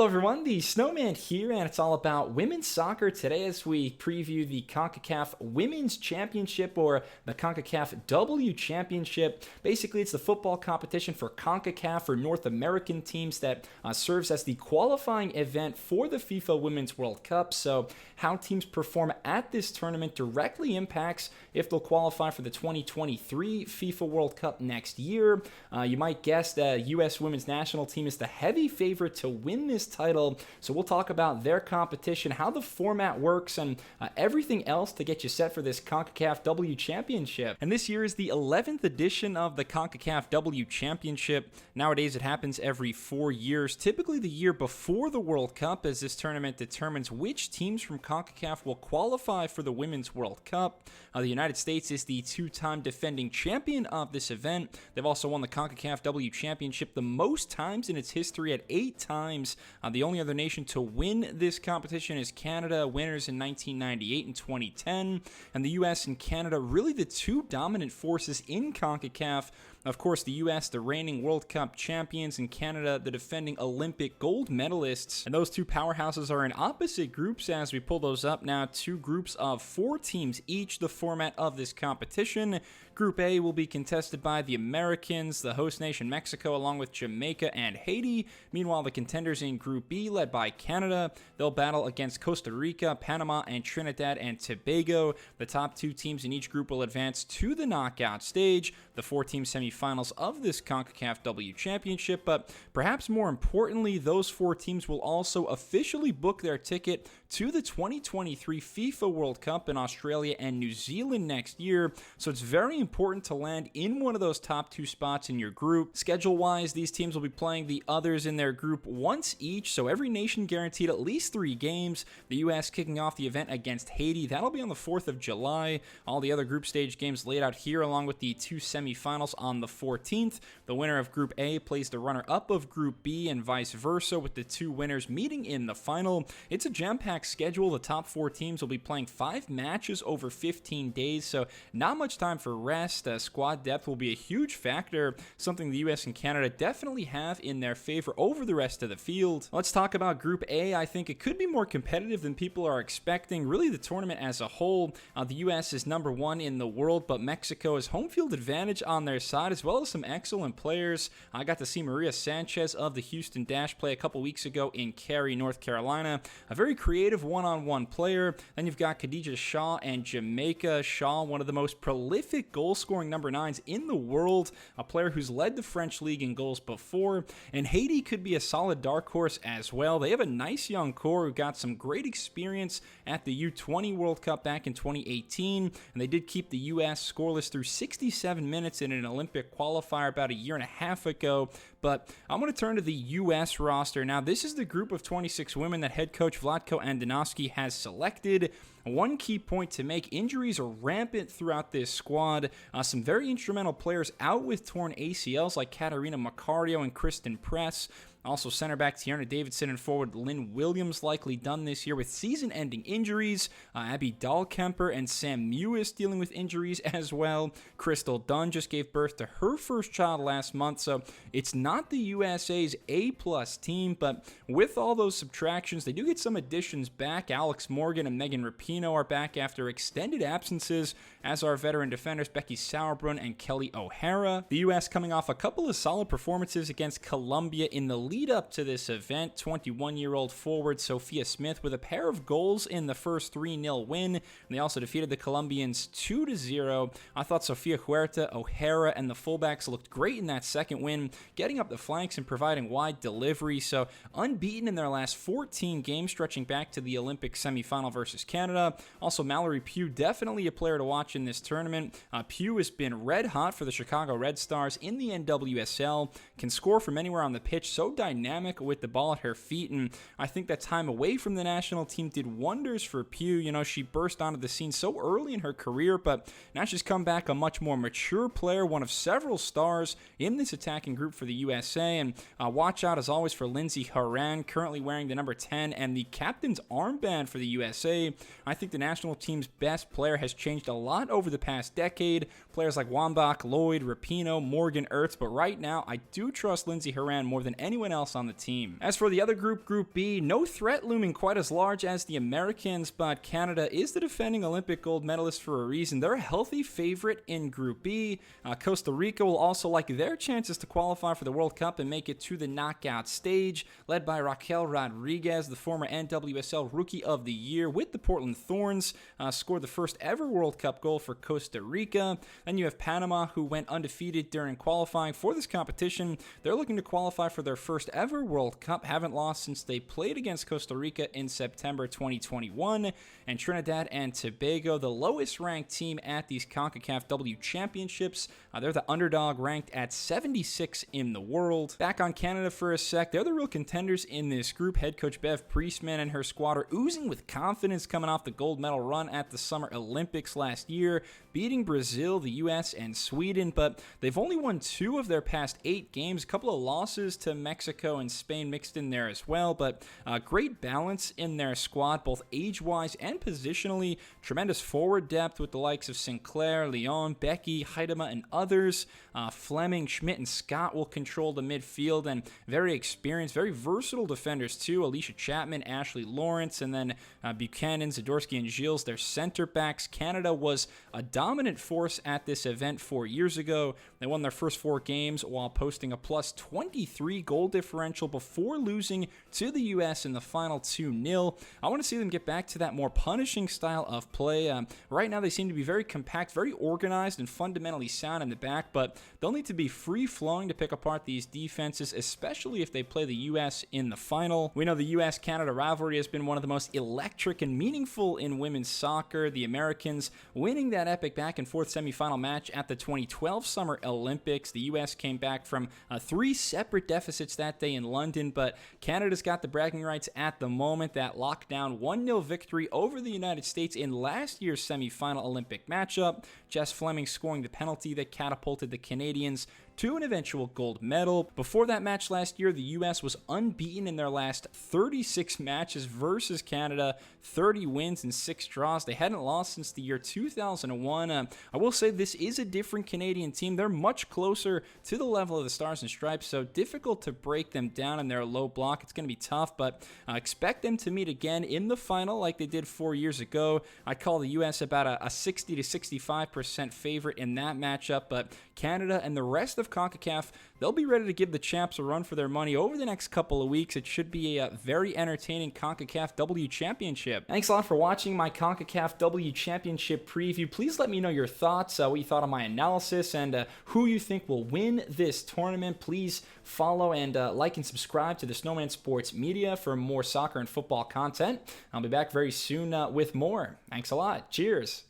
Hello everyone, the Snowman here, and it's all about women's soccer today as we preview the CONCACAF Women's Championship, or the CONCACAF W Championship. Basically, it's the football competition for CONCACAF, or North American teams, that serves as the qualifying event for the FIFA Women's World Cup. So how teams perform at this tournament directly impacts if they'll qualify for the 2023 FIFA World Cup next year. You might guess the U.S. Women's National Team is the heavy favorite to win this title, so we'll talk about their competition, how the format works, and everything else to get you set for this CONCACAF W Championship. And this year is the 11th edition of the CONCACAF W Championship. Nowadays it happens every 4 years, typically the year before the World Cup, as this tournament determines which teams from CONCACAF will qualify for the Women's World Cup. The United States is the two-time defending champion of this event. They've also won the CONCACAF W Championship the most times in its history, at 8 times. The only other nation to win this competition is Canada, winners in 1998 and 2010. And the U.S. and Canada, really the two dominant forces in CONCACAF. Of course, the U.S., the reigning World Cup champions, and Canada, the defending Olympic gold medalists. And those two powerhouses are in opposite groups as we pull those up now. 2 groups of 4 teams each. The format of this competition: Group A will be contested by the Americans, the host nation Mexico, along with Jamaica and Haiti. Meanwhile, the contenders in Group B, led by Canada, they'll battle against Costa Rica, Panama, and Trinidad and Tobago. The top 2 teams in each group will advance to the knockout stage, the 4-team semifinals of this CONCACAF W Championship. But perhaps more importantly, those 4 teams will also officially book their ticket to the 2023 FIFA World Cup in Australia and New Zealand next year. So it's very important to land in one of those top 2 spots in your group. Schedule-wise, these teams will be playing the others in their group once each, so every nation guaranteed at least 3 games. The U.S. kicking off the event against Haiti. That'll be on the 4th of July. All the other group stage games laid out here, along with the 2 semifinals on the 14th. The winner of Group A plays the runner-up of Group B, and vice versa, with the 2 winners meeting in the final. It's a jam-packed schedule. The top 4 teams will be playing 5 matches over 15 days, so not much time for rest. Squad depth will be a huge factor, something the U.S. and Canada definitely have in their favor over the rest of the field. Let's talk about Group A. I think it could be more competitive than people are expecting. Really, the tournament as a whole, the U.S. is number 1 in the world, but Mexico has home field advantage on their side, as well as some excellent players. I got to see Maria Sanchez of the Houston Dash play a couple weeks ago in Cary, North Carolina. A very creative one-on-one player. Then you've got Khadija Shaw and Jamaica. Shaw, one of the most prolific goal-scoring number 9s in the world, a player who's led the French league in goals before. And Haiti could be a solid dark horse as well. They have a nice young core who got some great experience at the U20 World Cup back in 2018, and they did keep the U.S. scoreless through 67 minutes in an Olympic qualifier about a year and a half ago. But I'm going to turn to the U.S. roster. Now, this is the group of 26 women that head coach Vlatko Andonovski has selected. One key point to make: injuries are rampant throughout this squad. Some very instrumental players out with torn ACLs, like Katarina Macario and Kristen Press. Also, center back Tierna Davidson and forward Lynn Williams likely done this year with season-ending injuries. Abby Dahlkemper and Sam Mewis dealing with injuries as well. Crystal Dunn just gave birth to her first child last month, so it's not the USA's A-plus team, but with all those subtractions, they do get some additions back. Alex Morgan and Megan Rapinoe are back after extended absences, as are veteran defenders Becky Sauerbrunn and Kelly O'Hara. The U.S. coming off a couple of solid performances against Colombia in the lead up to this event. 21-year-old forward Sophia Smith with a pair of goals in the first 3-0 win. And they also defeated the Colombians 2-0. I thought Sofia Huerta, O'Hara, and the fullbacks looked great in that second win, getting up the flanks and providing wide delivery. So unbeaten in their last 14 games, stretching back to the Olympic semifinal versus Canada. Also, Mallory Pugh, definitely a player to watch in this tournament. Pugh has been red hot for the Chicago Red Stars in the NWSL, can score from anywhere on the pitch, so dynamic with the ball at her feet, and I think that time away from the national team did wonders for Pugh. You know, she burst onto the scene so early in her career, but now she's come back a much more mature player, one of several stars in this attacking group for the USA. And watch out, as always, for Lindsey Horan, currently wearing the number 10 and the captain's armband for the USA. I think the national team's best player has changed a lot over the past decade. Players like Wambach, Lloyd, Rapinoe, Morgan, Ertz, but right now I do trust Lindsey Horan more than anyone everyone else on the team. As for the other group, Group B, no threat looming quite as large as the Americans, but Canada is the defending Olympic gold medalist for a reason. They're a healthy favorite in Group B. Costa Rica will also like their chances to qualify for the World Cup and make it to the knockout stage, led by Raquel Rodriguez, the former NWSL Rookie of the Year with the Portland Thorns, scored the first ever World Cup goal for Costa Rica. Then you have Panama, who went undefeated during qualifying for this competition. They're looking to qualify for their first ever World Cup, haven't lost since they played against Costa Rica in September 2021. And Trinidad and Tobago, the lowest ranked team at these CONCACAF W Championships. They're the underdog, ranked at 76 in the world. Back on Canada for a sec, they're the real contenders in this group. Head coach Bev Priestman and her squad are oozing with confidence coming off the gold medal run at the Summer Olympics last year, beating Brazil, the US, and Sweden, but they've only won 2 of their past 8 games. A couple of losses to Mexico and Spain mixed in there as well, but great balance in their squad, both age-wise and positionally. Tremendous forward depth with the likes of Sinclair, Leon, Becky, Heidema, and others. Fleming, Schmidt, and Scott will control the midfield, and very experienced, very versatile defenders too. Alicia Chapman, Ashley Lawrence, and then Buchanan, Zadorsky, and Gilles, their center backs. Canada was a dominant force at this event 4 years ago. They won their first 4 games while posting a plus 23 goal differential before losing to the U.S. in the final 2-0. I want to see them get back to that more punishing style of play. Right now they seem to be very compact, very organized, and fundamentally sound in the back, but they'll need to be free-flowing to pick apart these defenses, especially if they play the U.S. in the final. We know the U.S.-Canada rivalry has been one of the most electric and meaningful in women's soccer. The Americans winning that epic back-and-forth semifinal match at the 2012 Summer Olympics. The U.S. came back from 3 separate deficits that day in London, but Canada's got the bragging rights at the moment. That lockdown 1-0 victory over the United States in last year's semifinal Olympic matchup. Jess Fleming scoring the penalty that catapulted the Canadians to an eventual gold medal. Before that match last year, the U.S. was unbeaten in their last 36 matches versus Canada, 30 wins and 6 draws. They hadn't lost since the year 2001. I will say this is a different Canadian team. They're much closer to the level of the Stars and Stripes, so difficult to break them down in their low block. It's going to be tough, but expect them to meet again in the final like they did 4 years ago. I'd call the U.S. about a 60 to 65% favorite in that matchup, but Canada and the rest of CONCACAF, they'll be ready to give the champs a run for their money over the next couple of weeks. It should be a very entertaining CONCACAF W Championship. Thanks a lot for watching my CONCACAF W Championship preview. Please let me know your thoughts, what you thought of my analysis, and who you think will win this tournament. Please follow and like and subscribe to the Snowman Sports Media for more soccer and football content. I'll be back very soon with more. Thanks a lot. Cheers.